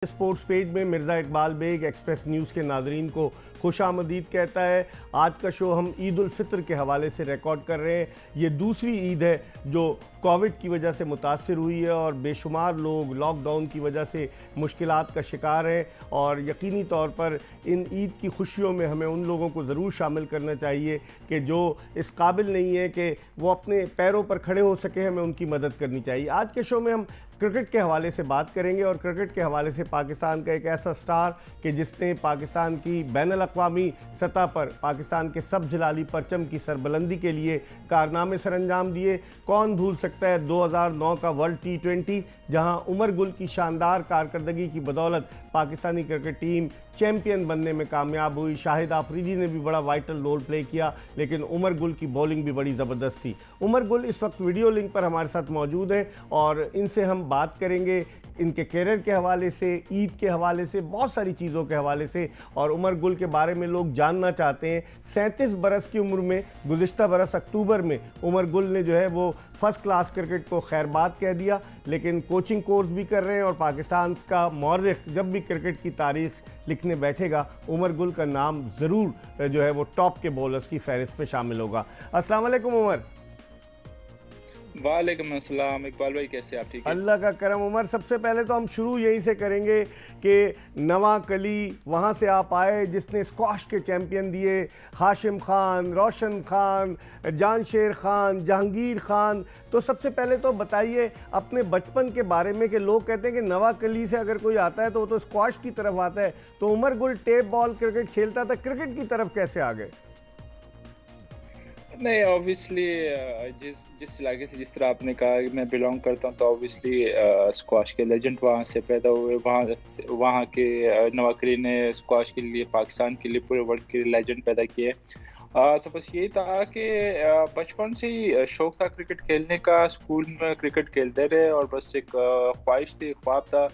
Sports page में Mirza Iqbal Baig Express News के नाजरीन को खुशामदीद कहता है। आज का शो हम ईद उल फितर के हवाले से रिकॉर्ड कर रहे हैं। ये दूसरी ईद है जो कोविड की वजह से मुतासर हुई है और बेशुमार लोग लॉकडाउन की वजह से मुश्किलात का शिकार हैं और यकीनी तौर पर इन ईद की खुशियों में हमें उन लोगों को ज़रूर शामिल करना चाहिए कि जो इस काबिल नहीं है कि वो अपने पैरों पर खड़े हो सके, हमें उनकी मदद करनी चाहिए। आज के शो में हम क्रिकेट के हवाले से बात करेंगे और क्रिकेट के हवाले से पाकिस्तान का एक ऐसा स्टार कि जिसने पाकिस्तान की बैनुल अक़वामी सतह पर पाकिस्तान के सब जलाली परचम की सरबलंदी के लिए कारनामे सर अंजाम दिए। कौन भूल सकता है 2009 का वर्ल्ड T20 जहां उमर गुल की शानदार कारकर्दगी की बदौलत पाकिस्तानी क्रिकेट टीम चैंपियन बनने में कामयाब हुई। शाहिद आफरीदी ने भी बड़ा वाइटल रोल प्ले किया, लेकिन उमर गुल की बॉलिंग भी बड़ी ज़बरदस्त थी। उमर गुल इस वक्त वीडियो लिंक पर हमारे साथ मौजूद हैं और इनसे हम बात करेंगे इनके कैरियर के हवाले से, ईद के हवाले से, बहुत सारी चीज़ों के हवाले से। और उमर गुल के बारे में लोग जानना चाहते हैं। 37 बरस की उम्र में गुज़िश्ता बरस अक्टूबर में उमर गुल ने जो है वो फर्स्ट क्लास क्रिकेट को खैरबाद कह दिया, लेकिन कोचिंग कोर्स भी कर रहे हैं और पाकिस्तान का मौर्रिख जब भी क्रिकेट की तारीख लिखने बैठेगा उमर गुल का नाम ज़रूर जो है वो टॉप के बॉलर्स की फहरिस्त में शामिल होगा। अस्सलाम वालेकुम उमर। वालेकुम अस्सलाम इकबाल भाई, कैसे आप? ठीक है, अल्लाह का करम। उमर, सबसे पहले तो हम शुरू यहीं से करेंगे कि नवा कली वहाँ से आप आए जिसने स्क्वाश के चैंपियन दिए, हाशिम खान, रोशन खान, जानशेर खान, जहांगीर खान। तो सबसे पहले तो बताइए अपने बचपन के बारे में कि लोग कहते हैं कि नवा कली से अगर कोई आता है तो वो तो स्क्वाश की तरफ आता है, तो Umar Gul tape ball cricket खेलता था, क्रिकेट की तरफ कैसे आ गए? नहीं ऑब्वियसली जिस जिस इलाके से जिस तरह आपने कहा कि मैं बिलोंग करता हूँ, तो ऑब्वियसली स्क्वाश के लेजेंड वहाँ से पैदा हुए। वहाँ के नवाकली ने स्क्वाश के लिए, पाकिस्तान के लिए, पूरे वर्ल्ड के लेजेंड पैदा किए। तो बस यही था कि बचपन से ही शौक था क्रिकेट खेलने का। स्कूल में क्रिकेट खेलते रहे और बस एक ख्वाहिश थी, ख्वाब था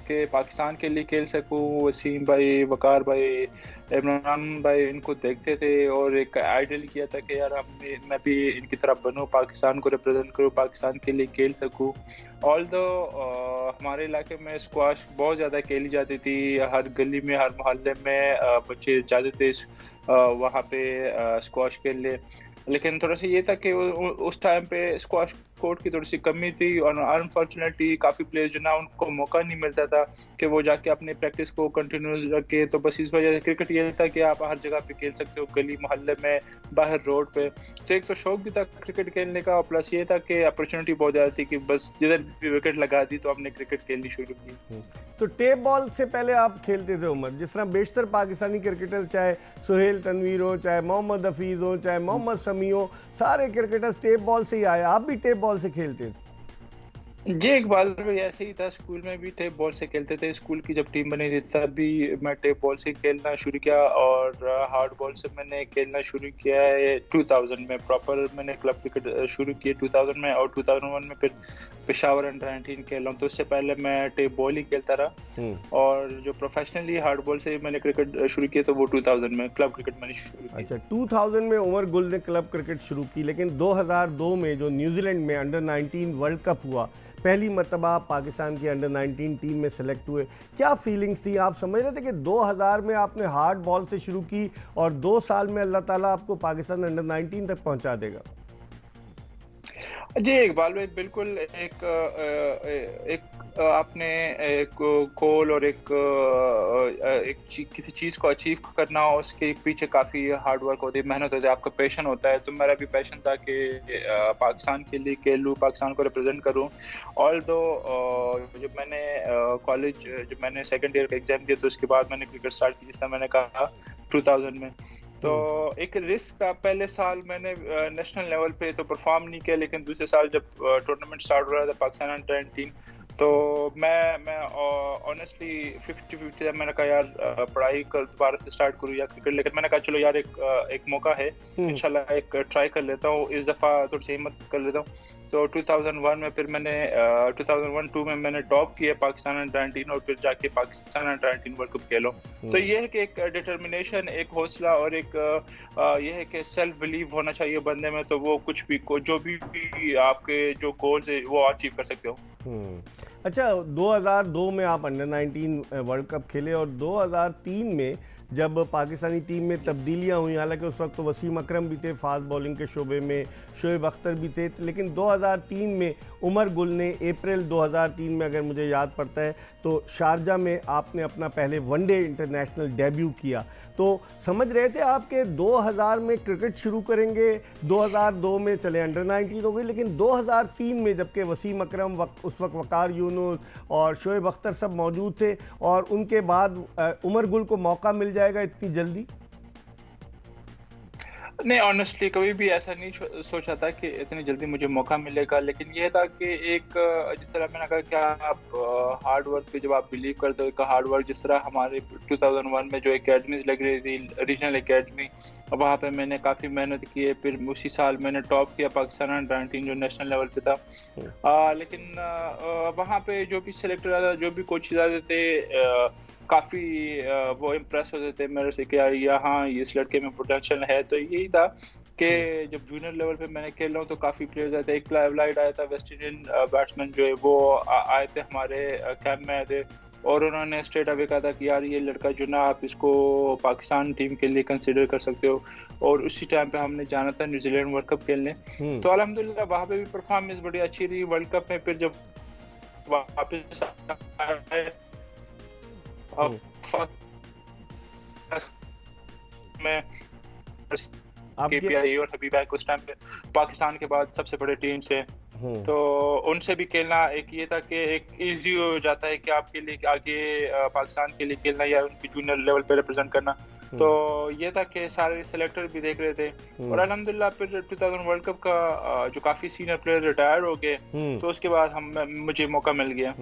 कि पाकिस्तान के लिए खेल सकूं। वसीम भाई, वकार भाई, इमरान भाई इनको देखते थे और एक आइडियल किया था कि यार मैं भी इनकी तरफ बनूं, पाकिस्तान को रिप्रेजेंट करूं, पाकिस्तान के लिए खेल सकूं। ऑल्दो हमारे इलाके में स्क्वाश बहुत ज़्यादा खेली जाती थी। हर गली में, हर मोहल्ले में बच्चे जाते थे वहाँ पे स्क्वाश खेल ले। लेकिन थोड़ा सा ये था कि उस टाइम पे स्क्वाश कोर्ट की थोड़ी सी कमी थी और अनफॉर्चुनेटली काफ़ी प्लेयर्स जो ना उनको मौका नहीं मिलता था कि वो जाके अपनी प्रैक्टिस को कंटिन्यू रखे। तो बस इस वजह से क्रिकेट ये था कि आप हर जगह पे खेल सकते हो, गली मोहल्ले में, बाहर रोड पे। तो एक तो शौक भी था क्रिकेट खेलने का और प्लस ये था कि अपॉर्चुनिटी बहुत ज़्यादा थी कि बस जिधर भी विकेट लगा दी तो हमने क्रिकेट खेलनी शुरू की। तो टेप बॉल से पहले आप खेलते थे उमर, जिस तरह बेशतर पाकिस्तानी क्रिकेटर, चाहे सुहेल तनवीर हो, चाहे मोहम्मद हफीज़ हो, चाहे मोहम्मद समी हो, सारे क्रिकेटर्स टेप बॉल से ही आए। आप भी टेप बॉल से खेलते थे? जी इकबाल भाई, ऐसे ही था। स्कूल में भी टेप बॉल से खेलते थे। स्कूल की जब टीम बनी थी तब भी मैं टेप बॉल से खेलना शुरू किया और हार्ड बॉल से मैंने खेलना शुरू किया है 2000 में। प्रॉपर मैंने क्लब क्रिकेट शुरू किया 2000 में और 2001 में फिर पेशावर अंडर 19 खेला हूँ। तो उससे पहले मैं टेप बॉल ही खेलता रहा और जो प्रोफेशनली हार्ड बॉल से मैंने क्रिकेट शुरू किया तो वो 2000 में क्लब क्रिकेट मैंने शुरू किया। अच्छा, 2000 में उमर गुल ने क्लब क्रिकेट शुरू की, लेकिन 2002 में जो न्यूजीलैंड में अंडर 19 वर्ल्ड कप हुआ, पहली मरतबा पाकिस्तान की अंडर 19 टीम में सेलेक्ट हुए, क्या फीलिंग्स थी? आप समझ रहे थे कि 2000 में आपने हार्ड बॉल से शुरू की और 2 साल में अल्लाह ताला आपको पाकिस्तान अंडर 19 तक पहुंचा देगा? जी इकबाल भाई, बिल्कुल एक आपने एक गोल और किसी चीज़ को अचीव करना हो, उसके पीछे काफ़ी हार्ड वर्क होती है, मेहनत होती है, आपका पैशन होता है। तो मेरा भी पैशन था कि पाकिस्तान के लिए खेलूँ, पाकिस्तान को रिप्रेजेंट करूँ। ऑल्दो जब मैंने कॉलेज जब मैंने सेकंड ईयर का एग्ज़ाम दिया तो उसके बाद मैंने क्रिकेट स्टार्ट की, जिस तरह मैंने कहा 2000 में। तो एक रिस्क था। पहले साल मैंने नेशनल लेवल पे तो परफॉर्म नहीं किया, लेकिन दूसरे साल जब टूर्नामेंट स्टार्ट हो रहा था पाकिस्तान अंडर 19, तो मैं ऑनेस्टली 50-50 था। मैंने कहा यार पढ़ाई कर दोबारा से स्टार्ट करूँ या क्रिकेट, लेकिन मैंने कहा चलो यार एक मौका है, इंशाल्लाह एक ट्राई कर लेता हूँ, इस दफ़ा थोड़ी सी हिम्मत कर लेता हूँ। तो 2001 में फिर मैंने 2001-2 में मैंने टॉप किया पाकिस्तान अंडर 19 और फिर जाके पाकिस्तान अंडर 19 वर्ल्ड कप खेलो। तो ये है कि एक डिटर्मिनेशन, एक हौसला और एक ये है कि सेल्फ बिलीव होना चाहिए बंदे में, तो वो कुछ भी जो भी आपके जो गोल्स है वो अचीव कर सकते हो। अच्छा, 2002 में आप अंडर 19 वर्ल्ड कप खेले और 2003 में जब पाकिस्तानी टीम में तब्दीलियां हुई, हालांकि उस वक्त तो वसीम अकरम भी थे फास्ट बॉलिंग के शोबे में, शोएब अख्तर भी थे, लेकिन 2003 में उमर गुल ने अप्रैल 2003 में, अगर मुझे याद पड़ता है, तो शारजा में आपने अपना पहले वनडे इंटरनेशनल डेब्यू किया। तो समझ रहे थे आपके 2000 में क्रिकेट शुरू करेंगे, 2002 में चले अंडर 19 हो गई, लेकिन 2003 में जबकि वसीम अकरम उस वक्त वकार यूनुस और शोएब अख्तर सब मौजूद थे, और उनके बाद उमर गुल को मौका मिल जाएगा इतनी जल्दी? नहीं, ऑनेस्टली कभी भी ऐसा नहीं सोचा था कि इतनी जल्दी मुझे मौका मिलेगा, लेकिन यह था कि एक जिस तरह मैंने कहा कि आप हार्ड वर्क पे जब आप बिलीव करते हो, एक हार्ड वर्क जिस तरह हमारे 2001 में जो एकेडमीज लग रही थी, रीजनल एकेडमी, वहाँ पे मैंने काफ़ी मेहनत की है। फिर उसी साल मैंने टॉप किया पाकिस्तान अंडर 19 जो नेशनल लेवल पे था। लेकिन वहाँ पे जो भी सिलेक्टर आया, जो भी कोचेज आते थे, काफ़ी वो इम्प्रेस होते थे मेरे से कि यार यहाँ इस लड़के में पोटेंशियल है। तो यही था कि जब जूनियर लेवल पे मैंने खेल रहा हूँ तो काफ़ी प्लेयर्स आए थे। एक लाइट आया था, वेस्ट इंडियन बैट्समैन जो है वो आए थे, हमारे कैंप में आए थे, और उन्होंने स्ट्रेट अवे कहा था कि यार ये लड़का जो ना आप इसको पाकिस्तान टीम के लिए कंसिडर कर सकते हो। और उसी टाइम पे हमने जाना था न्यूजीलैंड वर्ल्ड कप खेलने। तो अल्हम्दुलिल्लाह वहाँ पे भी परफॉर्मेंस बड़ी अच्छी रही। वर्ल्ड कप में फिर जब वापस आए में केपीआई और हबीबैक उस टाइम पे पाकिस्तान के बाद सबसे बड़े टीम से, तो उनसे भी खेलना एक ये था कि एक इजी हो जाता है कि आपके लिए आगे पाकिस्तान के लिए खेलना या उनकी जूनियर लेवल पे रिप्रेजेंट करना। तो ये था कि सारे सेलेक्टर भी देख रहे थे, और अल्हम्दुलिल्लाह फिर 2000 वर्ल्ड कप का जो काफी सीनियर प्लेयर रिटायर हो गए, तो उसके बाद मुझे मौका मिल गया।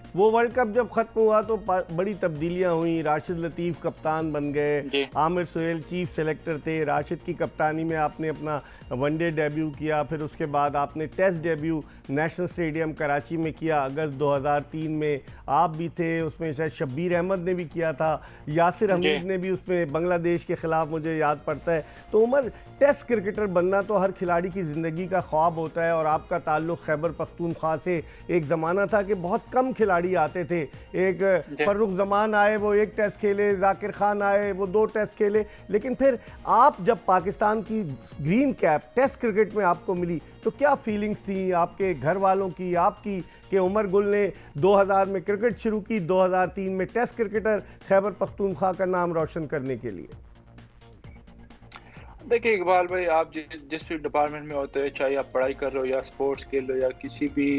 वो वर्ल्ड कप जब खत्म हुआ तो बड़ी तब्दीलियां हुई। राशिद लतीफ़ कप्तान बन गए, आमिर सुहेल चीफ सेलेक्टर थे, राशिद की कप्तानी में आपने अपना वनडे डेब्यू किया, फिर उसके बाद आपने test debut national stadium Karachi में किया अगस्त 2003 में। आप भी थे उसमें, शायद शब्बीर अहमद ने भी किया था, यासिर हमीद ने भी उसमें बांग्लादेश के ख़िलाफ़, मुझे याद पड़ता है। तो उमर, टेस्ट क्रिकेटर बनना तो हर खिलाड़ी की ज़िंदगी का ख्वाब होता है, और आपका ताल्लुक़ खैबर पख्तूनख्वा से एक ज़माना था कि बहुत कम खिलाड़ी आते थे। एक फर्रुख जमान आए, वो एक टेस्ट खेले, जाकिर खान आए, वो 2 टेस्ट खेले, लेकिन फिर आप जब पाकिस्तान की ग्रीन कैप टेस्ट क्रिकेट में आपको मिली तो क्या फीलिंग्स थी आपके घर वालों की, आपकी, कि उमर गुल ने 2000 में क्रिकेट शुरू की, 2003 में टेस्ट क्रिकेटर खैबर पख्तूनख्वा का नाम रोशन करने के लिए? देखिए इकबाल भाई, आप जिस भी डिपार्टमेंट में होते हैं, चाहे आप पढ़ाई कर रहे हो या स्पोर्ट्स खेल रहे हो या किसी भी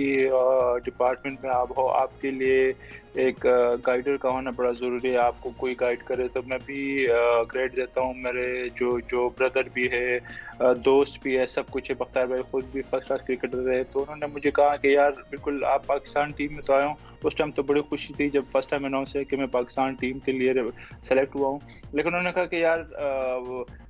डिपार्टमेंट में आप हो, आपके लिए एक गाइडर का होना बड़ा ज़रूरी है। आपको कोई गाइड करे, तो मैं भी ग्रेड देता हूँ। मेरे जो ब्रदर भी है, दोस्त भी है, सब कुछ है। बख्तार भाई खुद भी फर्स्ट क्लास क्रिकेटर रहे, तो उन्होंने मुझे कहा कि यार बिल्कुल आप पाकिस्तान टीम में तो आए हो। उस टाइम तो बड़ी खुशी थी जब फर्स्ट टाइम अनाउंस है कि मैं पाकिस्तान टीम के लिए सेलेक्ट हुआ हूँ, लेकिन उन्होंने कहा कि यार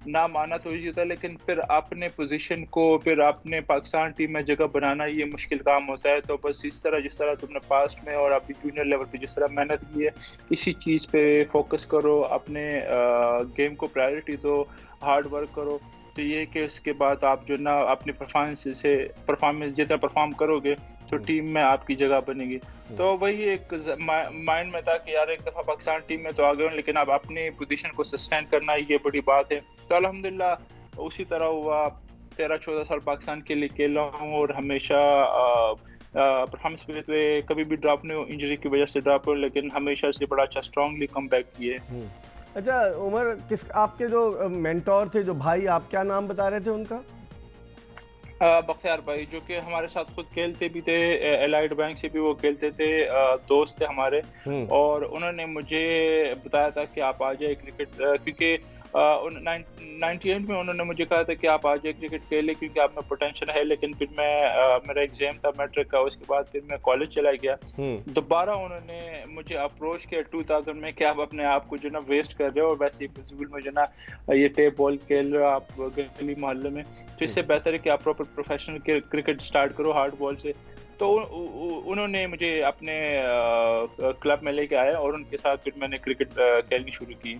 नाम आना तो ईजी होता है, लेकिन फिर अपने पोजीशन को, फिर अपने पाकिस्तान टीम में जगह बनाना, ये मुश्किल काम होता है। तो बस इस तरह जिस तरह तुमने पास्ट में और अभी जूनियर लेवल पे जिस तरह मेहनत की है, इसी चीज़ पे फोकस करो, अपने गेम को प्रायोरिटी दो, हार्ड वर्क करो। तो ये कि इसके बाद आप जो ना अपनी परफॉर्मेंस जितना परफॉर्म करोगे तो टीम में आपकी जगह बनेगी। तो वही एक माइंड में था कि यार एक दफ़ा पाकिस्तान टीम में तो आ गए हूँ, लेकिन अब अपनी पोजीशन को सस्टेन करना ये बड़ी बात है। तो अल्हम्दुलिल्लाह उसी तरह हुआ। 13-14 साल पाकिस्तान के लिए खेला हूँ और हमेशा परफॉर्मेंस पे कभी भी ड्रॉप नहीं हो, इंजरी की वजह से ड्रॉप हो, लेकिन हमेशा से बड़ा अच्छा स्ट्रांगली कम बैक किए। अच्छा उमर, आपके जो मेंटोर थे, जो भाई, आप क्या नाम बता रहे थे उनका? बख्तियार भाई, जो कि हमारे साथ खुद खेलते भी थे, एलाइड बैंक से भी वो खेलते थे, दोस्त थे हमारे। और उन्होंने मुझे बताया था कि आप आ जाए क्रिकेट, क्योंकि 98 में उन्होंने मुझे कहा था कि आप आ जाए क्रिकेट खेले, क्योंकि आप में पोटेंशियल है। लेकिन फिर मेरा एग्जाम था मैट्रिक का, उसके बाद फिर मैं कॉलेज चला गया। दोबारा उन्होंने मुझे अप्रोच किया 2000 में कि आप अपने आप को जो ना वेस्ट कर रहे हो, और वैसे ही फिजिकल में जो ना ये टेप बॉल खेल रहे हो आप गली मोहल्ले में, तो इससे बेहतर है कि आप प्रॉपर प्रोफेशनल क्रिकेट स्टार्ट करो हार्ड बॉल से। तो उन्होंने मुझे अपने क्लब में लेके आया और उनके साथ फिर मैंने क्रिकेट खेलनी शुरू की।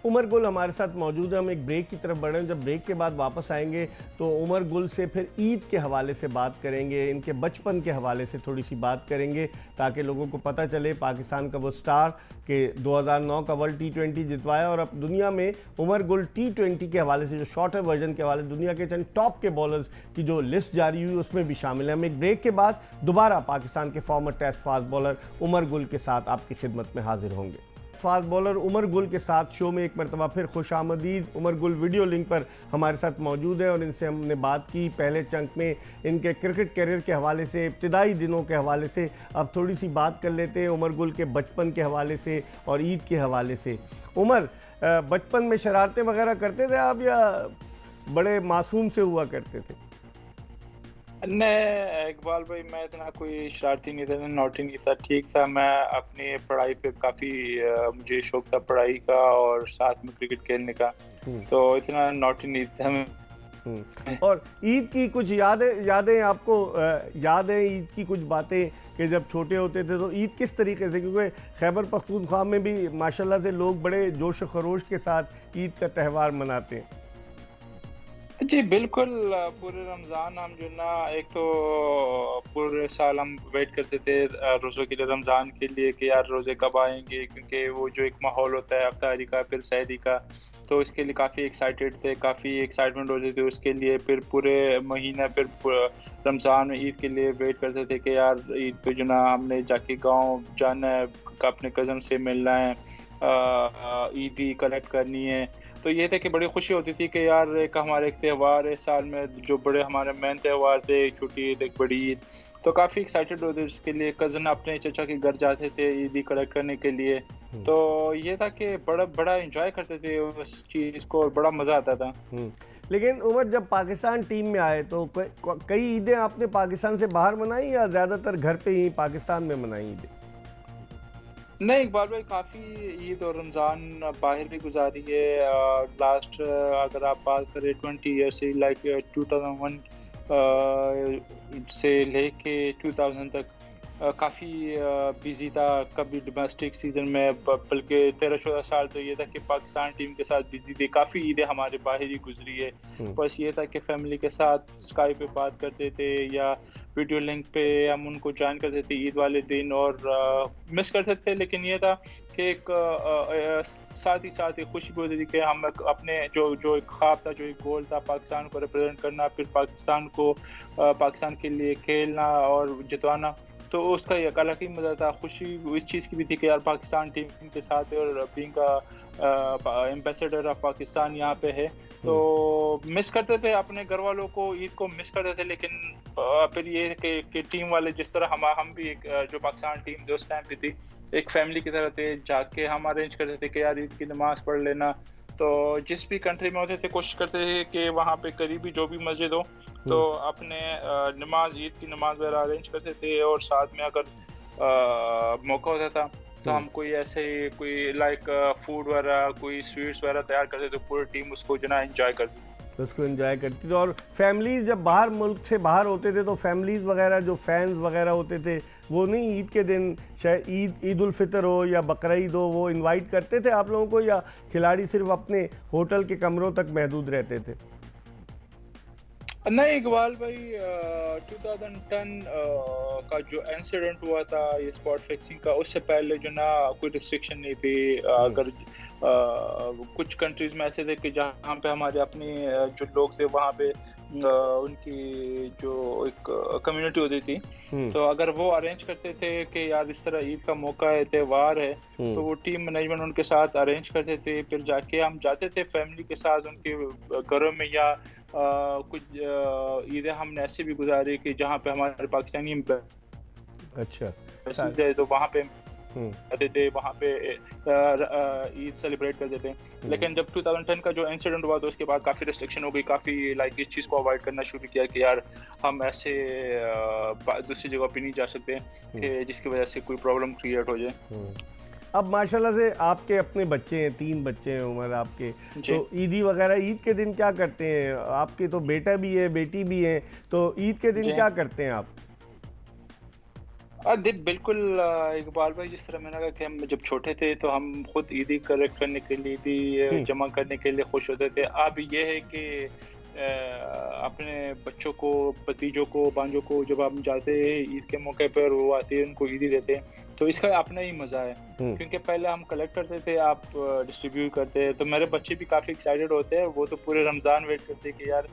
उमर गुल हमारे साथ मौजूद है। हम एक ब्रेक की तरफ बढ़ रहे हैं। जब ब्रेक के बाद वापस आएंगे तो उमर गुल से फिर ईद के हवाले से बात करेंगे, इनके बचपन के हवाले से थोड़ी सी बात करेंगे, ताकि लोगों को पता चले पाकिस्तान का वो स्टार के 2009 का वर्ल्ड T20 जितवाया और अब दुनिया में उमर गुल T20 के हवाले से, जो शॉर्टर वर्जन के हवाले से दुनिया के चंद टॉप के बॉलर्स की जो लिस्ट जारी हुई उसमें भी शामिल है। हम एक ब्रेक के बाद दोबारा पाकिस्तान के former test fast bowler Umar Gul के साथ आपकी खिदमत में हाजिर होंगे। फास्ट बॉलर उमर गुल के साथ शो में एक मरतबा फिर खुशामदीद। उमर गुल वीडियो लिंक पर हमारे साथ मौजूद है और इनसे हमने बात की पहले चंक में इनके क्रिकेट करियर के हवाले से, इब्तिदाई दिनों के हवाले से। अब थोड़ी सी बात कर लेते हैं उमर गुल के बचपन के हवाले से और ईद के हवाले से। उमर, बचपन में शरारतें वगैरह करते थे आप या बड़े मासूम से हुआ करते थे? नहीं इकबाल भाई, मैं इतना कोई शरारती नहीं था, नॉटी नहीं था, ठीक था। मैं अपनी पढ़ाई पे काफ़ी मुझे शौक था पढ़ाई का और साथ में क्रिकेट खेलने का, तो इतना नॉटी नहीं था मैं। और ईद की कुछ यादें आपको याद है? ईद की कुछ बातें कि जब छोटे होते थे तो ईद किस तरीके से, क्योंकि खैबर पख्तूनख्वा में भी माशाल्लाह से लोग बड़े जोश व खरोश के साथ ईद का त्यौहार मनाते हैं। जी बिल्कुल, पूरे रमज़ान हम जो ना, एक तो पूरे साल हम वेट करते थे रोज़ों के लिए, रमज़ान के लिए कि यार रोज़े कब आएंगे, क्योंकि वो जो एक माहौल होता है अफ्तारी का फिर सहरी का, तो इसके लिए काफ़ी एक्साइटेड थे, काफ़ी एक्साइटमेंट होती थी उसके लिए। फिर पूरे महीना फिर रमज़ान में ईद के लिए वेट करते थे कि यार ईद पे जो ना हमने जाके गाँव जाना है, अपने कज़न से मिलना है, ईदी कलेक्ट करनी है। तो ये था कि बड़ी खुशी होती थी कि यार एक हमारे एक त्यौहार है साल में, जो बड़े हमारे मेन त्यौहार थे, एक छोटी ईद एक बड़ी ईद, तो काफ़ी एक्साइटेड होते थे उसके लिए। कज़न अपने चचा के घर जाते थे ईदी कलेक्ट करने के लिए, तो ये था कि बड़ा एंजॉय करते थे उस चीज़ को और बड़ा मज़ा आता था। लेकिन उमर, जब पाकिस्तान टीम में आए तो कई ईदें आपने पाकिस्तान से बाहर मनाई या ज़्यादातर घर पे ही पाकिस्तान में मनाई ईदें? नहीं इकबाल भाई, काफ़ी ईद और रमज़ान बाहर भी गुजारी है। लास्ट अगर आप बात करें 20 ईयर से, लाइक 2001 से लेके 2000 तक काफ़ी बिजी था। कभी डोमेस्टिक सीजन में बल्कि 13-14 साल तो ये था कि पाकिस्तान टीम के साथ बिजी थे। काफ़ी ईदें हमारे बाहर ही गुजरी है। बस ये था कि फैमिली के साथ स्काई पे बात करते थे या वीडियो लिंक पे हम उनको ज्वाइन करते थे ईद वाले दिन, और मिस करते थे। लेकिन ये था कि एक साथ ही साथ एक खुशी भी होती थी कि हम अपने जो एक ख्वाब था, जो एक गोल था, पाकिस्तान को रिप्रेजेंट करना, फिर पाकिस्तान के लिए खेलना और जितवाना, तो उसका एक अलग ही मज़ा था। खुशी इस चीज़ की भी थी कि यार पाकिस्तान टीम के साथ है और बीइंग का एम्बेसडर ऑफ पाकिस्तान यहाँ पे है, तो मिस करते थे अपने घर वालों को, ईद को मिस करते थे। लेकिन फिर ये कि टीम वाले जिस तरह हम भी एक जो पाकिस्तान टीम जो उस टाइम पे थी, एक फैमिली की तरह थे, जाके हम अरेंज करते थे कि यार ईद की नमाज़ पढ़ लेना। तो जिस भी कंट्री में होते थे कोशिश करते थे कि वहाँ पे करीबी जो भी मस्जिद हो तो अपने नमाज, ईद की नमाज वगैरह अरेंज करते थे। और साथ में अगर मौका होता था तो हम कोई लाइक फूड वगैरह, कोई स्वीट्स वगैरह तैयार करते थे, पूरी टीम उसको जो ना एंजॉय करती थी। उसको एंजॉय करती थी। और फैमिलीज जब बाहर मुल्क से बाहर होते थे तो फैमिलीज वगैरह, जो फैंस वगैरह होते थे, वो नहीं ईद के दिन, शायद ईद उल फितर हो या बकरीद हो, वो इनवाइट करते थे आप लोगों को, या खिलाड़ी सिर्फ अपने होटल के कमरों तक महदूद रहते थे? नहीं इकबाल भाई, 2010 का जो इंसिडेंट हुआ था ये स्पॉट फिक्सिंग का, उससे पहले जो ना कोई रिस्ट्रिक्शन नहीं थी। अगर कुछ कंट्रीज में ऐसे थे कि जहाँ पे हमारे अपने जो लोग थे वहाँ पे उनकी जो एक कम्युनिटी होती थी, तो अगर वो अरेंज करते थे कि यार इस तरह ईद का मौका है, त्यौहार है, तो वो टीम मैनेजमेंट उनके साथ अरेंज करते थे। फिर जाके हम जाते थे फैमिली के साथ उनके घरों में, या कुछ ईदें हमने ऐसे भी गुजारी कि जहाँ पे हमारे पाकिस्तानी अच्छा तो वहाँ पे आते थे, वहाँ पे ईद सेलिब्रेट करते थे। लेकिन जब 2010 का जो इंसिडेंट हुआ तो उसके बाद काफ़ी रिस्ट्रिक्शन हो गई, काफ़ी लाइक इस चीज़ को अवॉइड करना शुरू किया कि यार हम ऐसे दूसरी जगह पे नहीं जा सकते कि जिसकी वजह से कोई प्रॉब्लम क्रिएट हो जाए। अब माशाल्लाह से आपके अपने बच्चे हैं, 3 बच्चे हैं उमर आपके, तो ईदी वगैरह ईद के दिन क्या करते हैं? आपके तो बेटा भी है, बेटी भी है, तो ईद के दिन क्या करते हैं आप? बिल्कुल इकबाल भाई, जिस तरह मैंने कहा कि हम जब छोटे थे तो हम खुद ईदी कलेक्ट करने के लिए, ईदी हम्म। जमा करने के लिए खुश होते थे। अब ये है कि अपने बच्चों को, भतीजों को, भांजों को जब हम जाते हैं ईद के मौके पर, वो आते हैं उनको ईदी देते हैं, तो इसका अपना ही मज़ा है। हम्म। क्योंकि पहले हम कलेक्ट करते थे, आप डिस्ट्रीब्यूट करते हैं, तो मेरे बच्चे भी काफ़ी एक्साइटेड होते हैं। वो तो पूरे रमज़ान वेट करते हैं कि यार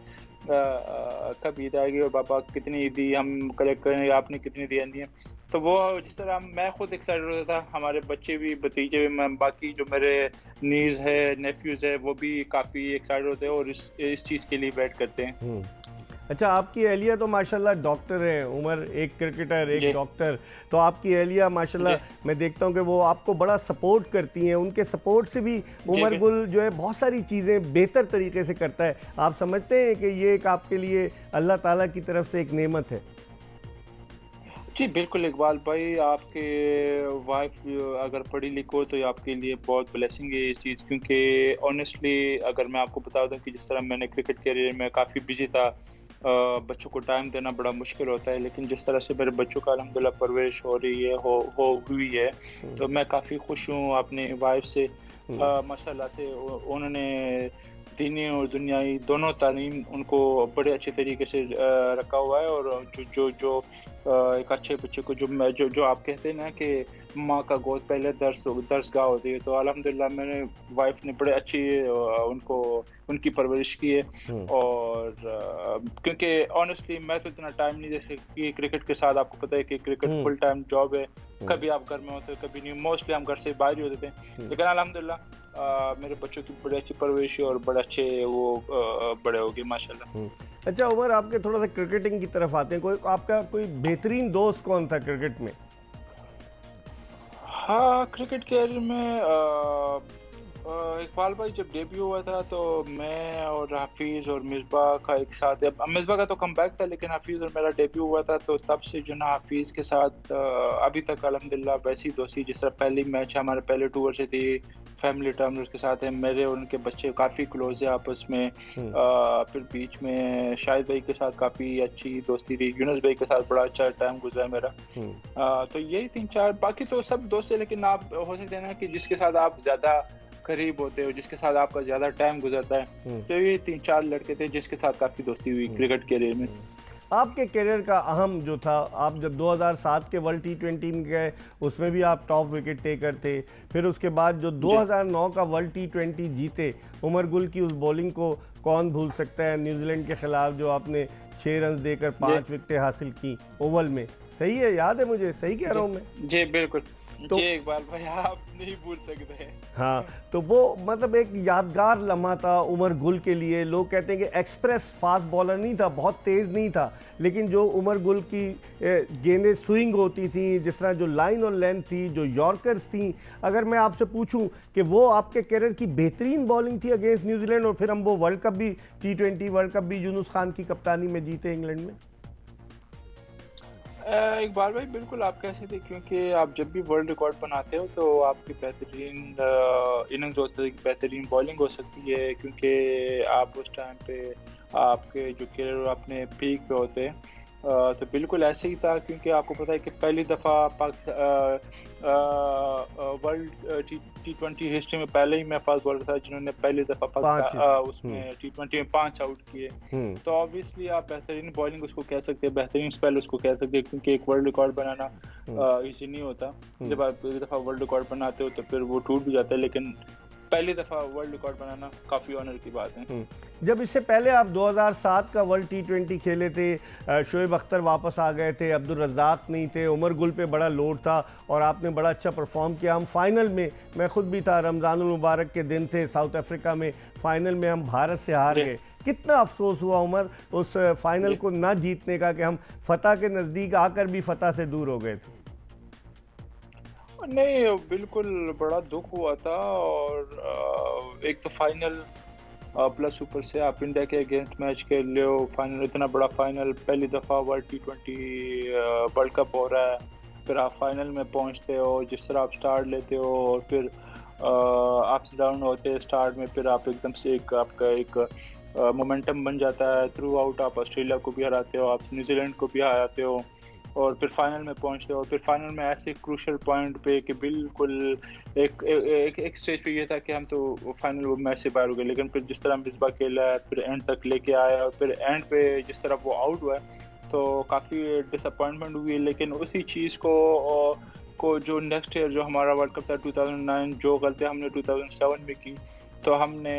कब ईद आएगी और पापा कितनी ईदी हम कलेक्ट करेंगे, आपने कितनी दी आनी है। तो वो जिस तरह मैं खुद एक्साइटेड होता था, हमारे बच्चे भी, भतीजे भी, मैं बाकी जो मेरे नीज़ है, नेफ्यूज़ है, वो भी काफ़ी एक्साइटेड होते हैं और इस चीज़ के लिए वेट करते हैं। हम्म। अच्छा, आपकी अहलिया तो माशाल्लाह डॉक्टर है, उमर एक क्रिकेटर एक जी, डॉक्टर, तो आपकी अहलिया जी, माशाल्लाह मैं देखता हूँ कि वो आपको बड़ा सपोर्ट करती हैं। उनके सपोर्ट से भी जी, उमर गुल जो है बहुत सारी चीज़ें बेहतर तरीके से करता है। आप समझते हैं कि ये एक आपके लिए अल्लाह ताला की तरफ से एक नेमत है? जी, बिल्कुल इकबाल भाई, आपके वाइफ़ अगर पढ़ी लिखी हो तो ये आपके लिए बहुत ब्लेसिंग है ये चीज़, क्योंकि ऑनेस्टली अगर मैं आपको बता दूँ कि जिस तरह मैंने क्रिकेट करियर में काफ़ी बिज़ी था, बच्चों को टाइम देना बड़ा मुश्किल होता है, लेकिन जिस तरह से मेरे बच्चों का अल्हम्दुलिल्लाह परवरिश हो रही है, हो हुई है, हम्म। तो मैं काफ़ी खुश हूँ अपनी वाइफ़ से। हम्म। माशाल्लाह से उन्होंने दीनी और दुनियावी दोनों तालीम उनको बड़े अच्छे तरीके से रखा हुआ है। और जो एक अच्छे बच्चे को, जो आप कहते हैं ना कि माँ का गोद पहले दर्सगाह होती है, तो अल्हम्दुलिल्लाह मैंने वाइफ ने बड़े अच्छी उनको उनकी परवरिश की है। हम्म। और क्योंकि ऑनेस्टली मैं तो इतना टाइम नहीं दे सकती क्रिकेट के साथ, आपको पता है कि क्रिकेट हम्म। फुल टाइम जॉब है। हम्म। कभी आप घर में होते हो, कभी नहीं, मोस्टली हम घर से बाहर ही होते थे। हम्म। लेकिन अल्हम्दुलिल्लाह मेरे बच्चों की बड़ी अच्छी परवरिश है और बड़े अच्छे वो बड़े हो गए माशाल्लाह। हम्म। अच्छा उमर, आपके थोड़ा सा क्रिकेटिंग की तरफ आते हैं। कोई आपका कोई बेहतरीन दोस्त कौन था क्रिकेट में? हाँ, क्रिकेट कैरियर में इकबाल भाई जब डेब्यू हुआ था तो मैं और हफीज़ और मिसबा का एक साथ, अब मिसबा का तो कमबैक था, लेकिन हफीज़ और मेरा डेब्यू हुआ था, तो तब से जो ना हफीज़ के साथ अभी तक अल्हम्दुलिल्लाह वैसी दोस्ती, जिस तरह पहली मैच हमारे पहले टूर से थी, फैमिली टर्म्स उसके साथ है, मेरे और उनके बच्चे काफ़ी क्लोज है आपस में। हम्म। फिर बीच में शाहिद भाई के साथ काफ़ी अच्छी दोस्ती रही, यूनुस भाई के साथ बड़ा अच्छा टाइम गुजरा मेरा। हम्म। तो यही 3-4, बाकी तो सब दोस्त है, लेकिन आप हो सकते हैं ना कि जिसके साथ आप ज़्यादा करीब होते हो, जिसके साथ आपका ज़्यादा टाइम गुज़रता है, हम्म। तो ये 3-4 लड़के थे जिसके साथ काफ़ी दोस्ती हुई हम्म। क्रिकेट करियर में। आपके करियर का अहम जो था, आप जब 2007 के वर्ल्ड टी20 में गए उसमें भी आप टॉप विकेट टेकर थे। फिर उसके बाद जो जी, 2009 का वर्ल्ड टी20 जीते, उमर गुल की उस बॉलिंग को कौन भूल सकता है, न्यूजीलैंड के खिलाफ जो आपने 6 रन देकर जी, 5 विकेटें हासिल की ओवल में। सही है, याद है मुझे, सही कह जी, रहा हूँ मैं? जी, बिल्कुल। तो जी, इकबाल भाई आप नहीं भूल सकते। हाँ, तो वो मतलब एक यादगार लम्हा था उमर गुल के लिए। लोग कहते हैं कि एक्सप्रेस फास्ट बॉलर नहीं था, बहुत तेज़ नहीं था, लेकिन जो उमर गुल की गेंदें स्विंग होती थी, जिस तरह जो लाइन और लेंथ थी, जो यॉर्कर्स थी, अगर मैं आपसे पूछूं कि वो आपके करियर की बेहतरीन बॉलिंग थी अगेंस्ट न्यूजीलैंड, और फिर हम वो वर्ल्ड कप भी, टी20 वर्ल्ड कप भी यूनुस खान की कप्तानी में जीते इंग्लैंड में। इकबाल भाई बिल्कुल आप कह सकते हैं, क्योंकि आप जब भी वर्ल्ड रिकॉर्ड बनाते हो तो आपकी बेहतरीन इनिंग्स हो सकती है, बेहतरीन बॉलिंग हो सकती है, क्योंकि आप उस टाइम पे आपके जो करियर अपने पीक पे होते हैं। तो बिल्कुल ऐसे ही था, क्योंकि आपको पता है कि पहली दफ़ा वर्ल्ड टी20 हिस्ट्री में पहले ही मैं फास्ट बॉलर था जिन्होंने पहली दफ़ा पाँच। पाकिस्तान हम्म। उसमें टी20 में 5 आउट किए। हम्म। तो ऑब्वियसली आप बेहतरीन बॉलिंग उसको कह सकते हैं, बेहतरीन स्पेल उसको कह सकते हैं, क्योंकि एक वर्ल्ड रिकॉर्ड बनाना हम्म। इजी नहीं होता। हम्म। जब आप एक दफ़ा वर्ल्ड रिकॉर्ड बनाते हो तो फिर वो टूट भी जाता है, लेकिन पहली दफ़ा वर्ल्ड रिकॉर्ड बनाना काफ़ी ऑनर की बात है। जब इससे पहले आप 2007 का वर्ल्ड टी20 खेले थे, शोएब अख्तर वापस आ गए थे, अब्दुल रज़ाक नहीं थे, उमर गुल पे बड़ा लोड था और आपने बड़ा अच्छा परफॉर्म किया। हम फाइनल में, मैं खुद भी था, रमज़ानुल मुबारक के दिन थे, साउथ अफ्रीका में फाइनल में हम भारत से हार जी, गए। कितना अफसोस हुआ उमर उस फाइनल जी। को ना जीतने का, कि हम फतह के नज़दीक आकर भी फतह से दूर हो गए थे। नहीं, बिल्कुल बड़ा दुख हुआ था। और एक तो फाइनल, प्लस ऊपर से आप इंडिया के अगेंस्ट मैच खेल रहे हो, फाइनल, इतना बड़ा फाइनल, पहली दफ़ा वर्ल्ड टी20 वर्ल्ड कप हो रहा है, फिर आप फाइनल में पहुंचते हो, जिस तरह आप स्टार्ट लेते हो और फिर अप्स डाउन होते हैं स्टार्ट में, फिर आप एकदम से एक आपका एक मोमेंटम बन जाता है थ्रू आउट। आप ऑस्ट्रेलिया को भी हराते हो, आप न्यूजीलैंड को भी हराते हो, और फिर फाइनल में पहुंचे, और फिर फाइनल में ऐसे क्रूशल पॉइंट पे कि बिल्कुल एक स्टेज पे ये था कि हम तो फाइनल वो मैच से बाहर हो गए, लेकिन फिर जिस तरह मिसबा खेला, फिर एंड तक लेके आया, और फिर एंड पे जिस तरह वो आउट हुआ, तो काफ़ी डिसअपॉइंटमेंट हुई। लेकिन उसी चीज़ को जो नेक्स्ट ईयर जो हमारा वर्ल्ड कप था 2009, जो गलतियाँ हमने 2007 में की, तो हमने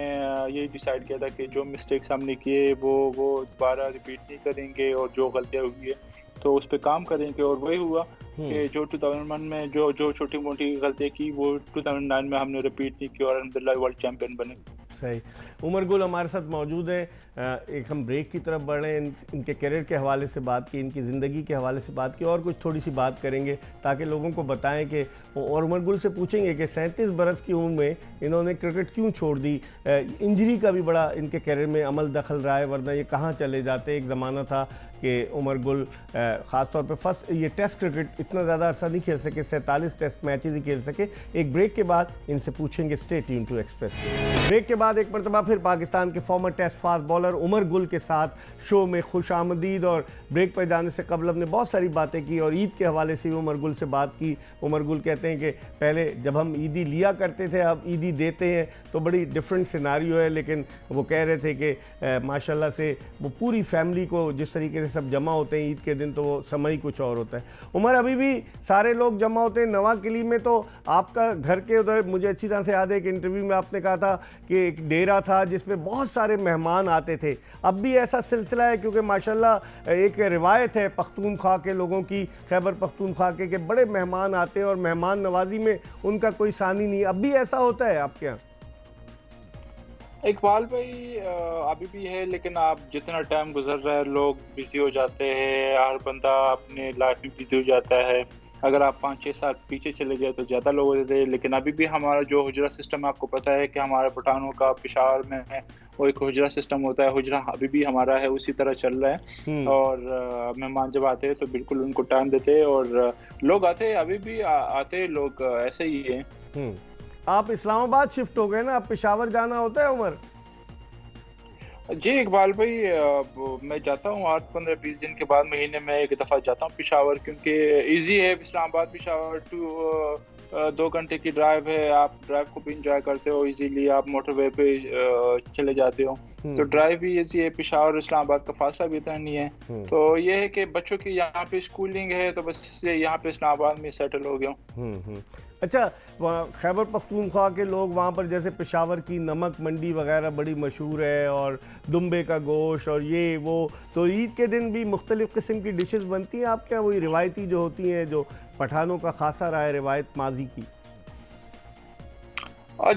यही डिसाइड किया था कि जो मिस्टेक्स हमने किए वो दोबारा रिपीट नहीं करेंगे, और जो गलतियाँ हुई है तो उस पर काम करेंगे। और वही हुआ कि जो 2001 में जो छोटी मोटी गलतियाँ की वो 2009 में हमने रिपीट नहीं की, और अल्हम्दुलिल्लाह वर्ल्ड चैंपियन बने। सही। उमर गुल हमारे साथ मौजूद है। एक हम ब्रेक की तरफ बढ़ रहे हैं, इनके करियर के हवाले से बात की, इनकी ज़िंदगी के हवाले से बात की, और कुछ थोड़ी सी बात करेंगे ताकि लोगों को बताएं कि, और उमर गुल से पूछेंगे कि 37 बरस की उम्र में इन्होंने क्रिकेट क्यों छोड़ दी। इंजरी का भी बड़ा इनके करियर में अमल दखल रहा है, वरना ये कहाँ चले जाते। एक ज़माना था कि उमर गुल ख़ास तौर पे फर्स्ट ये टेस्ट क्रिकेट इतना ज़्यादा अरसा नहीं खेल सके, 47 टेस्ट मैचेस ही खेल सके। एक ब्रेक के बाद इनसे पूछेंगे। Stay tuned to Express. Break के बाद एक मरतबा फिर पाकिस्तान के former test fast bowler Umar Gul के साथ शो में खुश आमदीद। और ब्रेक पर जाने से कबल हमने बहुत सारी बातें की और ईद के हवाले से भी उमर गुल से बात की। उमर गुल कहते हैं कि पहले जब हम ईदी लिया करते थे, अब ईदी देते हैं, तो बड़ी डिफरेंट सिनारियो है। लेकिन वो कह रहे थे कि माशाल्लाह से वो पूरी फैमिली को जिस तरीके से सब जमा होते हैं ईद के दिन, तो वो समय ही कुछ और होता है। उमर, अभी भी सारे लोग जमा होते हैं नवा किली में, तो आपका घर के उधर मुझे अच्छी तरह से याद है कि इंटरव्यू में आपने कहा था कि एक डेरा था जिसमें बहुत सारे मेहमान आते थे। अब भी ऐसा सिलसिला है? क्योंकि माशाल्लाह एक रिवायत है पख्तूनख्वा के लोगों की, खैबर पख्तूनख्वा के बड़े मेहमान आते हैं और मेहमान नवाजी में उनका कोई सानी नहीं। अब भी ऐसा होता है आपके यहाँ? इकबाल भाई, अभी भी है, लेकिन आप जितना टाइम गुजर रहा है लोग बिजी हो जाते हैं, हर बंदा अपने लाइफ में बिजी हो जाता है। अगर आप 5-6 साल पीछे चले गए तो ज़्यादा लोग होते थे, लेकिन अभी भी हमारा जो हुजरा सिस्टम है, आपको पता है कि हमारे पठानों का पेशावर में है वो एक हुजरा सिस्टम होता है, हुजरा अभी भी हमारा है, उसी तरह चल रहा है। और मेहमान जब आते हैं तो बिल्कुल उनको टाइम देते हैं, और लोग आते हैं, अभी भी आते हैं लोग, ऐसे ही है। आप इस्लामाबाद शिफ्ट हो गए ना, अब पेशावर जाना होता है उमर? जी इकबाल भाई, मैं जाता हूँ 8-15-20 दिन के बाद, महीने में एक दफ़ा जाता हूँ पेशावर, क्योंकि इजी है इस्लामाबाद पेशावर 2 घंटे की ड्राइव है। आप ड्राइव को भी इंजॉय करते हो इजीली, आप मोटरवे पे चले जाते हो, तो ड्राइव भी इजी है। पेशावर इस्लामाबाद का फासला भी इतना नहीं है। तो ये है कि बच्चों की यहाँ पे स्कूलिंग है, तो बस इसलिए यहाँ पे इस्लामाबाद में सेटल हो गया हूँ। अच्छा, खैबर पख्तूनख्वा के लोग वहाँ पर, जैसे पेशावर की नमक मंडी वगैरह बड़ी मशहूर है, और दुम्बे का गोश्त और ये वो, तो ईद के दिन भी मुख्तलिफ़ किस्म की डिशेस बनती हैं आपके यहाँ, वही रिवायती जो होती हैं, जो पठानों का खासा रहा है रिवायत माजी की?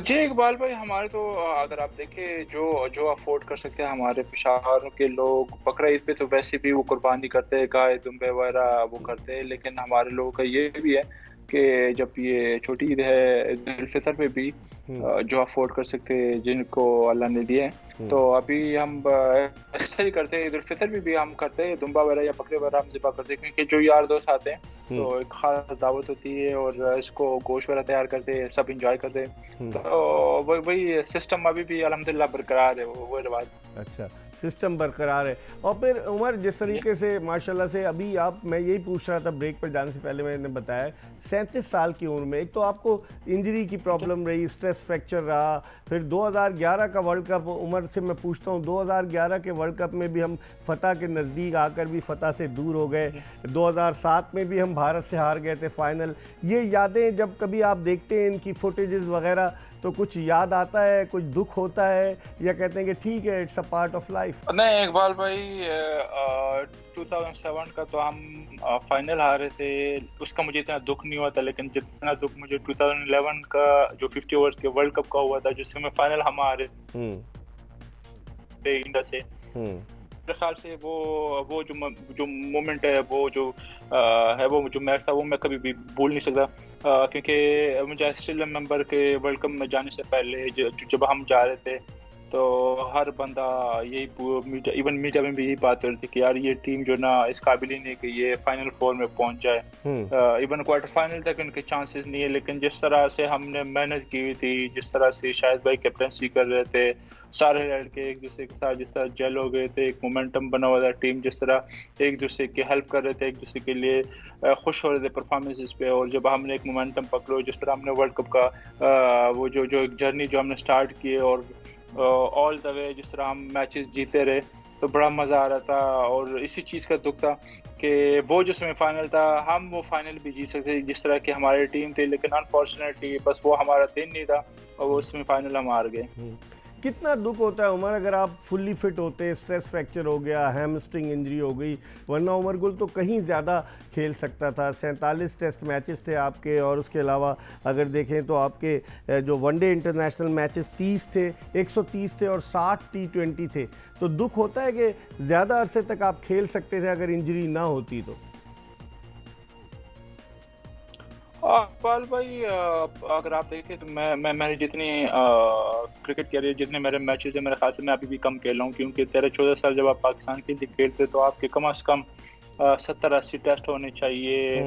जी इकबाल भाई, हमारे तो अगर आप देखें जो अफोर्ड कर सकते हैं हमारे पेशावर के लोग, बकरा ईद पे तो वैसे भी वो कुर्बानी करते हैं, गाय दुम्बे वगैरह वो करते हैं। लेकिन हमारे लोगों का ये भी है कि जब ये छोटी ईद है, ईद उल फितर पे भी जो अफोर्ड कर सकते हैं, जिनको अल्लाह ने दिए, तो अभी हम ऐसा ही करते हैं। ईद उल फितर भी हम करते हैं, दुम्बा वगैरह या बकरे वगैरह हम ज़िबा करते हैं, क्योंकि जो यार दोस्त आते हैं तो एक खास दावत होती है, और इसको गोश्त वगैरह तैयार करते हैं, सब इंजॉय करते हैं। तो वही सिस्टम अभी भी अल्हम्दुलिल्लाह बरकरार है, वो रिवाज। अच्छा, सिस्टम बरकरार है। और फिर उमर, जिस तरीके से माशाल्लाह से अभी आप, मैं यही पूछ रहा था ब्रेक पर जाने से पहले, मैंने बताया 37 साल की उम्र में एक तो आपको इंजरी की प्रॉब्लम रही, स्ट्रेस फ्रैक्चर रहा, फिर 2011 का वर्ल्ड कप, उमर से मैं पूछता हूँ 2011 के वर्ल्ड कप में भी हम फतह के नज़दीक आकर भी फतह से दूर हो गए, 2007 में भी हम भारत से हार गए थे फाइनल। ये यादें जब कभी आप देखते हैं इनकी फुटेजेस वगैरह, तो कुछ याद आता है, कुछ दुख होता है, या कहते हैं कि ठीक है, it's a part of life? नहीं इकबाल भाई, 2007 का तो हम फाइनल हारे थे, उसका मुझे इतना दुख नहीं हुआ था। लेकिन जितना दुख मुझे 2011 का जो 50 ओवर्स के वर्ल्ड कप का हुआ था, जिसमें मैं फाइनल हम हारे थे इंडिया से, मेरे ख्याल से वो जो मोमेंट है, वो जो मैच था, वो मैं कभी भी भूल नहीं सकता। क्योंकि मुझे स्टिल रिमेंबर के वर्ल्ड कप में जाने से पहले जब हम जा रहे थे, तो हर बंदा यही मीडिया, इवन मीडिया में भी यही बात कर रही थी कि यार ये टीम जो ना इस काबिल ही नहीं कि ये फाइनल फोर में पहुंच जाए, इवन क्वार्टर फाइनल तक इनके चांसेस नहीं है। लेकिन जिस तरह से हमने मेहनत की हुई थी, जिस तरह से शाहिद भाई कैप्टनसी कर रहे थे, सारे लड़के एक दूसरे के साथ जिस तरह जेल हो गए थे, एक मोमेंटम बना हुआ था टीम, जिस तरह एक दूसरे की हेल्प कर रहे थे, एक दूसरे के लिए खुश हो रहे थे परफॉर्मेंसेस पे। और जब हमने एक मोमेंटम पकड़ो, जिस तरह हमने वर्ल्ड कप का वो जो एक जर्नी जो हमने स्टार्ट की और ऑल द वे जिस तरह हम मैचेस जीते रहे, तो बड़ा मज़ा आ रहा था। और इसी चीज़ का दुख था कि वो जो सेमीफाइनल था, हम वो फाइनल भी जीत सकते जिस तरह की हमारी टीम थी, लेकिन अनफॉर्चुनेटली बस वो हमारा दिन नहीं था और वो सेमीफाइनल हम हार गए। कितना दुख होता है उमर, अगर आप फुल्ली फिट होते, स्ट्रेस फ्रैक्चर हो गया, हैमस्ट्रिंग इंजरी हो गई, वरना उमर गुल तो कहीं ज़्यादा खेल सकता था। 47 टेस्ट मैचेस थे आपके, और उसके अलावा अगर देखें तो आपके जो वनडे इंटरनेशनल मैचेस 30 थे, 130 थे और 60 T20 थे। तो दुख होता है कि ज़्यादा अरसे तक आप खेल सकते थे अगर इंजरी ना होती तो। इकबाल भाई, अगर आप देखें तो मैंने जितनी क्रिकेट कैरियर, जितने मेरे मैचेस है, मेरे ख्याल से मैं अभी भी कम खेला हूँ, क्योंकि 13-14 साल जब आप पाकिस्तान के लिए खेलते तो आपके कम से कम 70-80 टेस्ट होने चाहिए,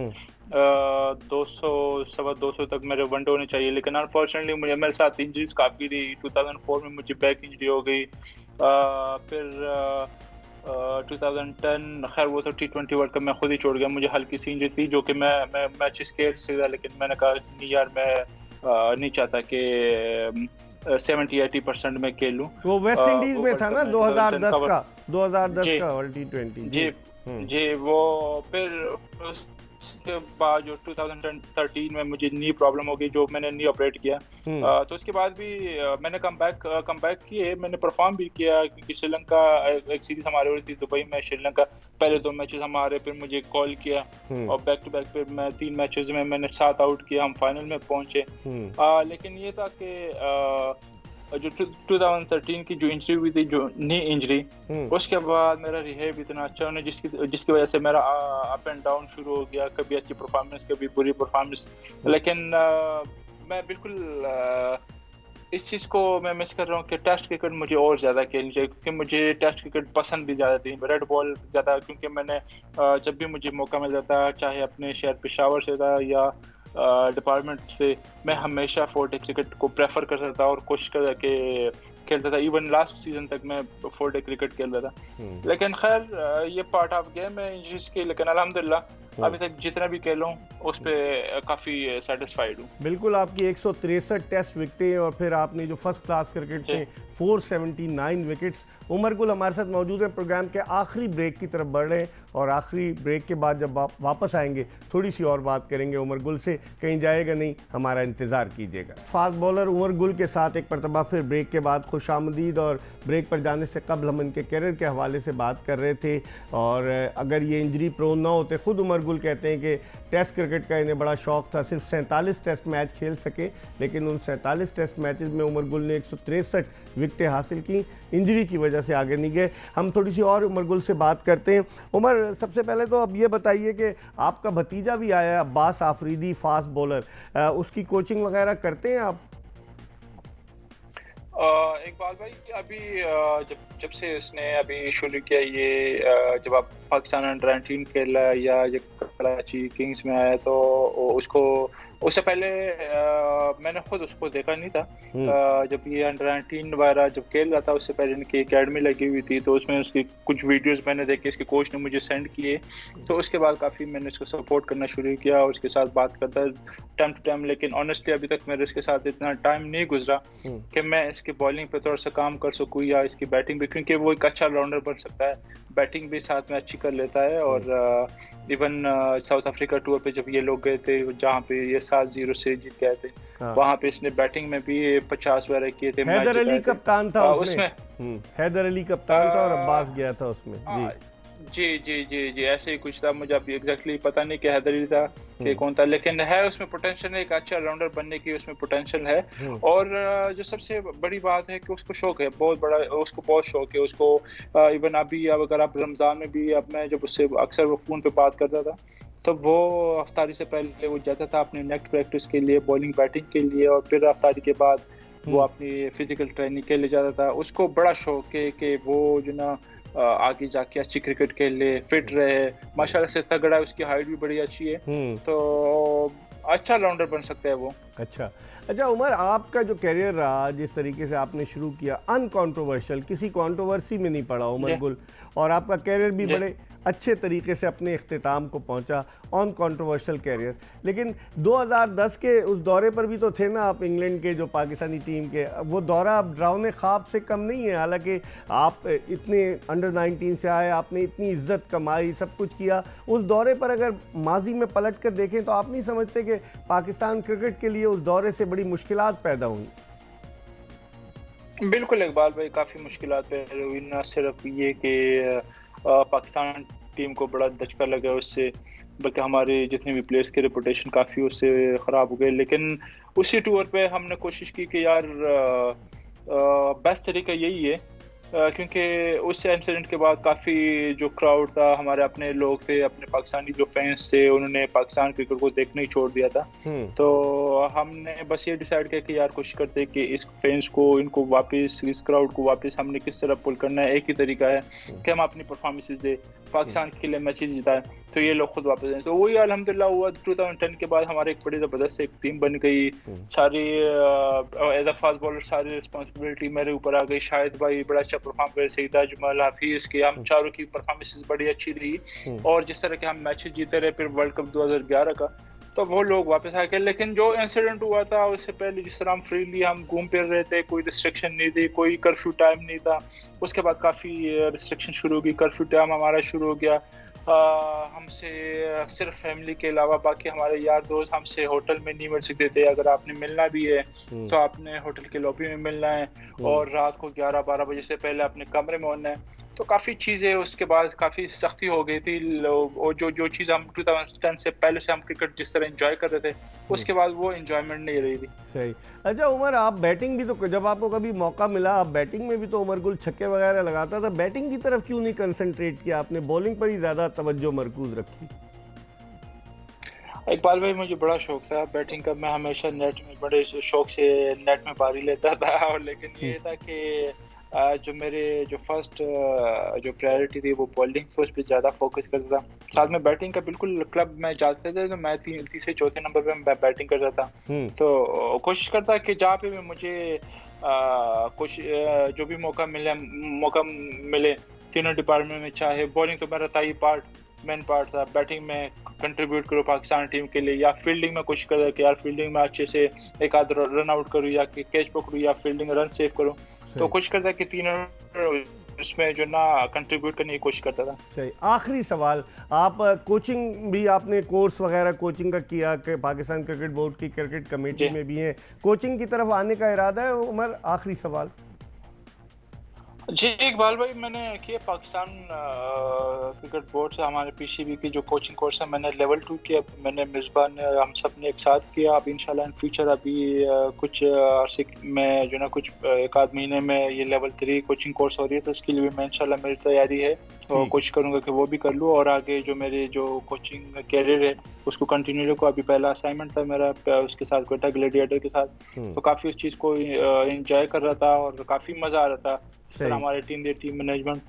200 250 तक मेरे वनडे होने चाहिए। लेकिन अनफॉर्चुनेटली मेरे साथ इंजरीज काफ़ी रही। 2004 में मुझे बैक इंजरी हो गई, फिर 2010 खैर वो तो T20 वर्ल्ड कप में खुद ही छोड़ गया, मुझे हल्की सी इंजरी थी जो कि मैं मैचेस खेल सकता, लेकिन मैंने कहा नहीं यार, मैं नहीं चाहता कि 70-80% में खेलूं। वो वेस्ट इंडीज में था ना 2010 का, 2010 का वर्ल्ड T20। जी वो फिर उसके बाद जो 2013 में मुझे नी प्रॉब्लम हो गई, जो मैंने नी ऑपरेट किया। तो उसके बाद भी मैंने कम बैक किए, मैंने परफॉर्म भी किया, क्योंकि श्रीलंका एक सीरीज हमारे हो रही थी दुबई में, श्रीलंका पहले 2 मैचेस हमारे, फिर मुझे कॉल किया और बैक टू बैक फिर मैं 3 मैचेस में मैंने 7 आउट किया, हम फाइनल में पहुंचे। लेकिन ये था कि जो 2013 की जो इंजरी हुई थी, जो नी इंजरी, उसके बाद मेरा रिहेब इतना अच्छा होने जिसकी वजह से मेरा अप एंड डाउन शुरू हो गया, कभी अच्छी परफॉर्मेंस कभी बुरी परफॉर्मेंस। लेकिन मैं बिल्कुल इस चीज़ को मैं मिस कर रहा हूँ कि टेस्ट क्रिकेट मुझे और ज़्यादा खेलनी चाहिए, क्योंकि मुझे टेस्ट क्रिकेट पसंद भी ज़्यादा थी, रेड बॉल ज़्यादा, क्योंकि मैंने जब भी मुझे मौका मिल जाता, चाहे अपने शहर पेशावर से था या डिपार्टमेंट से, मैं हमेशा 4-डे क्रिकेट को प्रेफर करता था और कोशिश करता कि खेलता था। इवन लास्ट सीजन तक मैं 4-डे क्रिकेट खेल रहा था। लेकिन खैर ये पार्ट ऑफ गेम है इंजरीज के, लेकिन अल्हम्दुलिल्लाह अभी तक जितना भी खेलूं उस पर काफ़ी सेटिस्फाइड हूँ। बिल्कुल, आपकी 163 टेस्ट विकेटें और फिर आपने जो फर्स्ट क्लास क्रिकेट में 479 विकेट्स। उमर गुल हमारे साथ मौजूद है। प्रोग्राम के आखिरी ब्रेक की तरफ बढ़ रहे हैं और आखिरी ब्रेक के बाद जब वापस आएंगे थोड़ी सी और बात करेंगे उमर गुल से, कहीं जाएगा नहीं, हमारा इंतज़ार कीजिएगा। फास्ट बॉलर उमर गुल के साथ एक मरतबा फिर ब्रेक के बाद खुशामदीद। और ब्रेक पर जाने से कबल हम इनके कैरियर के हवाले से बात कर रहे थे, और अगर ये इंजरी प्रोन ना होते, खुद उमर गुल कहते हैं कि टेस्ट क्रिकेट का इन्हें बड़ा शौक था, सिर्फ 47 टेस्ट मैच खेल सके, लेकिन उन 47 टेस्ट मैचेस में उमर गुल ने 163 विकेटें हासिल की, इंजरी की वजह से आगे नहीं गए। हम थोड़ी सी और उमर गुल से बात करते हैं। उमर, सबसे पहले तो अब ये बताइए कि आपका भतीजा भी आया है, अब्बास आफरीदी, फास्ट बॉलर, उसकी कोचिंग वगैरह करते हैं आप? इकबाल भाई, अभी जब से इसने अभी शुरू किया ये, जब आप पाकिस्तान अंडर 19 खेला या जब कराची किंग्स में आया, तो उसको उससे पहले मैंने खुद उसको देखा नहीं था। जब ये अंडर 19 वगैरह जब खेल रहा था, उससे पहले इनकी एकेडमी लगी हुई थी, तो उसमें उसकी कुछ वीडियोस मैंने देखे, इसके कोच ने मुझे सेंड किए, तो उसके बाद काफ़ी मैंने इसको सपोर्ट करना शुरू किया और उसके साथ बात करता टाइम टू टाइम। लेकिन ऑनेस्टली अभी तक मेरे इसके साथ इतना टाइम नहीं गुजरा कि मैं इसकी बॉलिंग पे थोड़ा सा काम कर सकूँ या इसकी बैटिंग भी, क्योंकि वो एक अच्छा ऑलराउंडर बन सकता है, बैटिंग भी साथ में अच्छी कर लेता है। और इवन साउथ अफ्रीका टूर पे जब ये लोग गए थे, जहाँ पे ये 7-0 से जीत गए थे, वहाँ पे इसने बैटिंग में भी 50 वगैरह किए थे। हैदर अली कप्तान था उसमें, हैदर अली कप्तान था और अब्बास गया था उसमें। जी ऐसे ही कुछ था, मुझे अभी एग्जैक्टली पता नहीं कि हैदर अली था कि कौन था, लेकिन है उसमें पोटेंशियल, एक अच्छा राउंडर बनने की उसमें पोटेंशियल है। और जो सबसे बड़ी बात है कि उसको शौक है बहुत बड़ा, उसको बहुत शौक है उसको। इवन अभी अगर आप रमज़ान में भी, अब मैं जब उससे अक्सर वो फ़ोन पे बात करता था, तो वो अफ्तारी से पहले वो जाता था अपने नेक्स्ट प्रैक्टिस के लिए, बॉलिंग बैटिंग के लिए, और फिर अफ्तारी के बाद वो अपनी फिजिकल ट्रेनिंग के लिए जाता था। उसको बड़ा शौक है कि वो जो ना आगे जाके अच्छी क्रिकेट खेले, फिट रहे, माशाल्लाह से तगड़ा है, उसकी हाइट भी बड़ी अच्छी है, तो अच्छा ऑलराउंडर बन सकता है वो। अच्छा अच्छा उमर, आपका जो करियर रहा, जिस तरीके से आपने शुरू किया, अनकॉन्ट्रोवर्शियल, किसी कंट्रोवर्सी में नहीं पड़ा उमर गुल, और आपका करियर भी बड़े अच्छे तरीके से अपने इख्तिताम को पहुंचा, ऑन कंट्रोवर्शियल करियर। लेकिन 2010 के उस दौरे पर भी तो थे ना आप, इंग्लैंड के जो पाकिस्तानी टीम के, वो दौरा अब डरावने ख्वाब से कम नहीं है। हालांकि आप इतने अंडर 19 से आए, आपने इतनी इज्जत कमाई, सब कुछ किया, उस दौरे पर अगर माजी में पलट कर देखें तो आप नहीं समझते कि पाकिस्तान क्रिकेट के लिए उस दौरे से बड़ी मुश्किलात पैदा हुई? बिल्कुल इकबाल भाई, काफ़ी मुश्किलात पैदा हुई। ना सिर्फ ये कि पाकिस्तान टीम को बड़ा धचका लगा उससे, बल्कि हमारे जितने भी प्लेयर्स के रेपुटेशन काफ़ी उससे ख़राब हो गए। लेकिन उसी टूर पे हमने कोशिश की कि यार बेस्ट तरीका यही है, क्योंकि उस इंसिडेंट के बाद काफ़ी जो क्राउड था, हमारे अपने लोग थे, अपने पाकिस्तानी जो फैंस थे, उन्होंने पाकिस्तान क्रिकेट को देखना ही छोड़ दिया था। तो हमने बस ये डिसाइड किया कि यार कोशिश करते कि इस फैंस को, इनको वापस, इस क्राउड को वापस हमने किस तरह पुल करना है। एक ही तरीका है कि हम अपनी परफॉर्मेंसेस दे, पाकिस्तान के लिए मैचेस जिताएं, तो ये लोग खुद वापस आए। तो वही अल्हम्दुलिल्लाह हुआ। 2010 के बाद हमारे एक बड़ी ज़बरदस्त एक टीम बन गई, सारी एज अ फास्ट बॉलर सारी रिस्पॉन्सिबिलिटी मेरे ऊपर आ गई। शाहिद भाई बड़ा अच्छा परफॉर्म करे, सईद अजमल, हाफिज के, हम चारों की परफॉर्मेंसेस बड़ी अच्छी रही, और जिस तरह के हम मैचेस जीते रहे फिर वर्ल्ड कप 2011 का, तो वो लोग वापस आ गए। लेकिन जो इंसिडेंट हुआ था उससे पहले जिस तरह हम फ्रीली हम घूम फिर रहे थे, कोई रिस्ट्रिक्शन नहीं थी, कोई कर्फ्यू टाइम नहीं था, उसके बाद काफ़ी रिस्ट्रिक्शन शुरू हो गई, कर्फ्यू टाइम हमारा शुरू हो गया। हमसे सिर्फ फैमिली के अलावा बाकी हमारे यार दोस्त हमसे होटल में नहीं मिल सकते थे। अगर आपने मिलना भी है तो आपने होटल के लॉबी में मिलना है, और रात को 11-12 बजे से पहले अपने कमरे में होना है। तो काफ़ी चीज़ें उसके बाद काफ़ी सख्ती हो गई थी, और जो चीज़ हम 2010 से पहले से हम क्रिकेट जिस तरह एंजॉय कर रहे थे, उसके बाद वो एंजॉयमेंट नहीं रही थी। सही। अच्छा उमर, आप बैटिंग भी तो, जब आपको कभी मौका मिला, आप बैटिंग में भी तो उमर गुल छक्के वगैरह लगाता था, बैटिंग की तरफ क्यों नहीं कंसंट्रेट किया आपने, बॉलिंग पर ही ज़्यादा तवज्जो मरकूज रखी? इकबाल भाई, मुझे बड़ा शौक था बैटिंग का, मैं हमेशा नेट में बड़े शौक से नेट में बारी लेता था। और लेकिन ये था कि जो मेरे जो फर्स्ट जो प्रायोरिटी थी वो बॉलिंग, तो उस पर ज़्यादा फोकस करता था। साथ में बैटिंग का बिल्कुल, क्लब में जाते थे तो मैं तीसरे चौथे नंबर पे मैं बैटिंग करता था। तो कोशिश करता कि जहाँ पे भी मुझे कुछ जो भी मौका मिले तीनों डिपार्टमेंट में, चाहे बॉलिंग तो मेरा था ही मेन पार्ट था, बैटिंग में कंट्रीब्यूट करो पाकिस्तान टीम के लिए, या फील्डिंग में कोशिश करो कि यार फील्डिंग में अच्छे से एक आध रन आउट करूँ, या कि कैच पकड़ूँ, या फील्डिंग रन सेव करूँ। तो कोशिश करता है कि तीनों उसमें जो ना कंट्रीब्यूट करने की कोशिश करता था। सही। आखिरी सवाल, आप कोचिंग भी, आपने कोर्स वगैरह कोचिंग का किया कि पाकिस्तान क्रिकेट बोर्ड की क्रिकेट कमेटी में भी हैं, कोचिंग की तरफ आने का इरादा है उमर? आखिरी सवाल। जी इकबाल भाई, मैंने किया पाकिस्तान क्रिकेट बोर्ड से हमारे पीसीबी की जो कोचिंग कोर्स है, मैंने लेवल 2 किया, मैंने मिसबान हम सब ने एक साथ किया। अब इंशाल्लाह इन फ्यूचर अभी कुछ अरसे में जो ना कुछ एक आध महीने में ये लेवल 3 कोचिंग कोर्स हो रही है, तो उसके लिए भी मैं इंशाल्लाह मेरी तैयारी है, तो कोशिश करूँगा कि वो भी कर लूँ, और आगे जो मेरे जो कोचिंग कैरियर है उसको कंटिन्यू रखूँ। अभी पहला असाइनमेंट था मेरा उसके साथ कोयटा ग्लैडिएटर के साथ, तो काफ़ी उस चीज़ को एंजॉय कर रहा था और काफ़ी मज़ा आ रहा था। सर हमारे टीम मैनेजमेंट,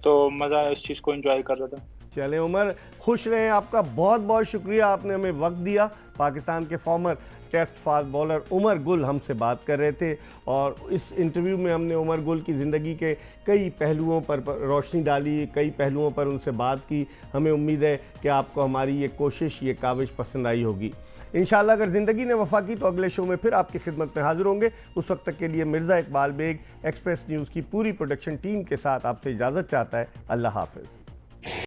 तो मज़ा इस चीज़ को एंजॉय कर रहा था। चले उमर, खुश रहें, आपका बहुत बहुत शुक्रिया, आपने हमें वक्त दिया। पाकिस्तान के former test fast bowler Umar Gul हमसे बात कर रहे थे, और इस इंटरव्यू में हमने उमर गुल की ज़िंदगी के कई पहलुओं पर रोशनी डाली, कई पहलुओं पर उनसे बात की। हमें उम्मीद है कि आपको हमारी ये कोशिश, ये काविश पसंद आई होगी। इंशाल्लाह अगर ज़िंदगी ने वफा की तो अगले शो में फिर आपकी खिदमत में हाजिर होंगे। उस वक्त तक के लिए मिर्ज़ा इकबाल बेग एक्सप्रेस न्यूज़ की पूरी प्रोडक्शन टीम के साथ आपसे इजाज़त चाहता है। अल्लाह हाफ़िज़।